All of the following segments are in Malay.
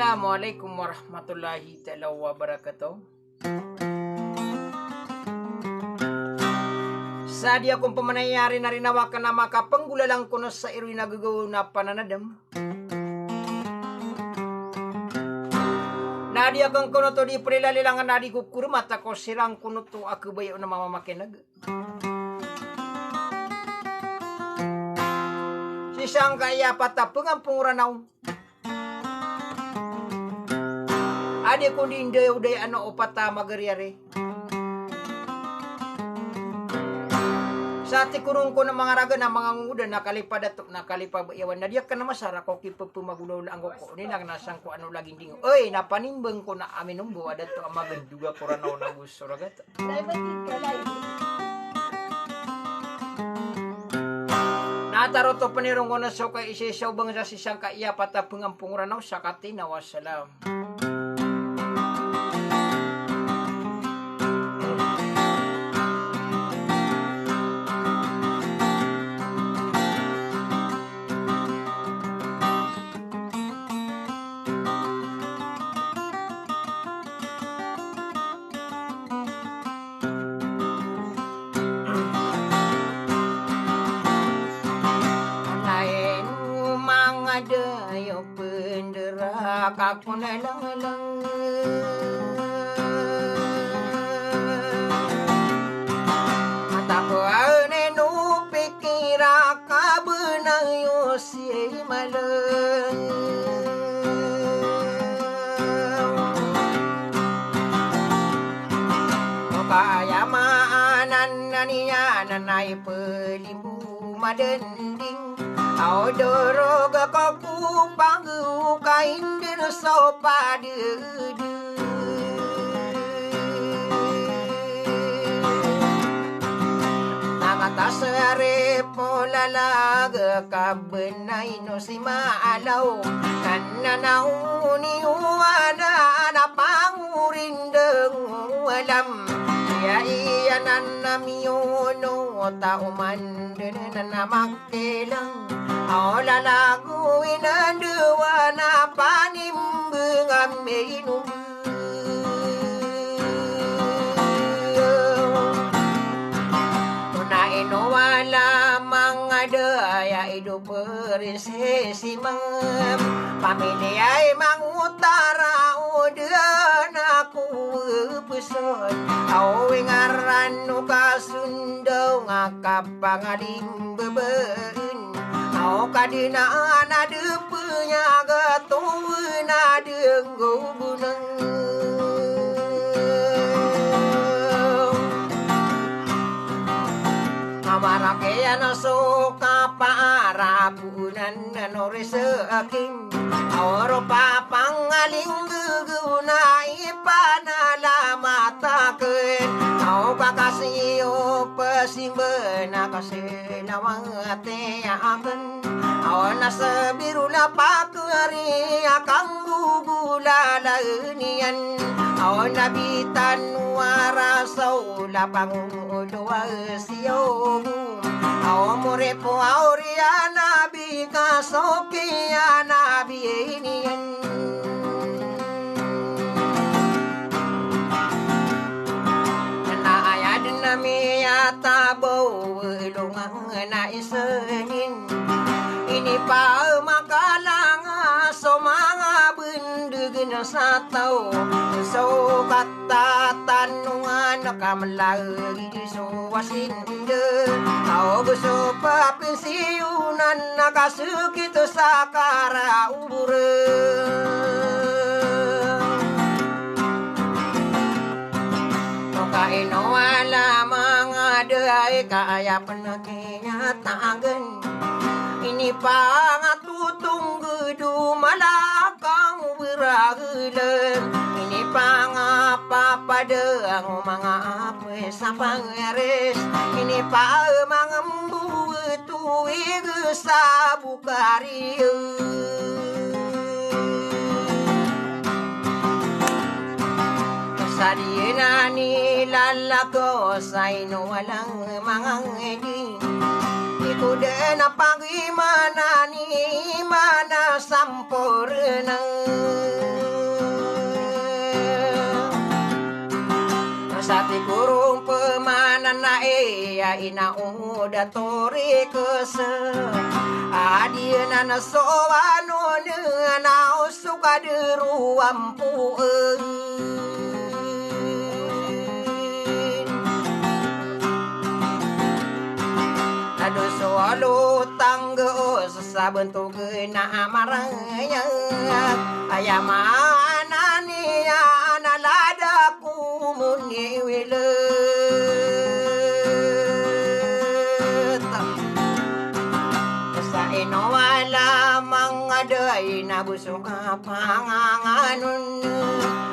Assalamualaikum warahmatullahi taala wabarakatuh. Sadi akong pamanayari na rinawakan na makapanggulalang ko na sa iroy nagagawa na pananadam. Nadi akong kuno to di prilalilangan nadi kukurmat ako sirang kuno to ako bayo na mamamakinag. Sisang kaya patapeng ang punguranaw. Adi ko din uday ano opata magaryari. Sa tikurong ko ng mga raga na mga nguda nakalipabayawan na diyak ka na masara ko kipapumagulo lang ko nilang nasang ko ano laging dingo. Oy, napanimbang ko na amin umbo adat to ang maganduga ko ranaw na gusto ragat. Nataro to panirong ko na so kay isisaw bang sa sisang kaiya patapeng ang punguranaw sa katina wassalam. Dayo penderak aku nalang-lang mataku anenu pikira kabenang yosi malang kaya maanan naniya nanay pelimbu madending au doroga kaku panggu kain dir sopa dedu nakata sare polalaga kabenai no sima alau kananau ni ana pangurindeng alam ya iya nanamiono tauman denana makelang Aula lagu inanduwa na panimbang aminu Tuna inowala mga daya idu perinsesi mem Pamilya mangutara udan aku pesot Awi ngaran kasundaw ngakapangalim bebeun Au kadina ana depunya gatuh na denggo buneng Amarake ana soka parabunan nore seaking Auro papangaling guguna ipanala matakeun Au kakasiyo pasimbena kasenawang ate akan Awan nasa birula pakari akang gugula launian Awan nabitan warasaw lapang udwa siyo Awan murepo auria nabi kasokia nabi inian Naayad na miyatabaw lungang na isengin Ini pa makalanga so mga bundag na sa tao So katatanungan nakamalagi so wasinde Ako gusto pa pensiyunan nakasukit sa karauburan Kain wala mga day kaya panakinyatagan Ini pangatutong gedu malakang beragulan Ini pangapapadang mga ape sa pangeres Ini pa mga mbuwe tuwig sa bukariyo Sadi na nilalako sa ino walang mga ngeding Kudena pagi mana ni mana sampurna Sati kurung pemanan na ya ina uda tori kese Adina na soano na suka deruam pueng Aduh soalo tangga sesabentuk na amaranya ayam mana ni ana ladaku muni wilet sa ino wala mangaday na busog panganganon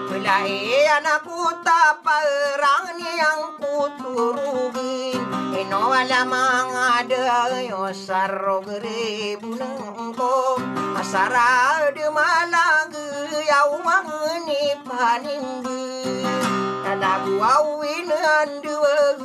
Wilai anakku taparang niyang kuturugin Ino wala mangaday o sarog ribunang ko Asara dumalag yaw mangni paninggi Nalaguawin ang duwag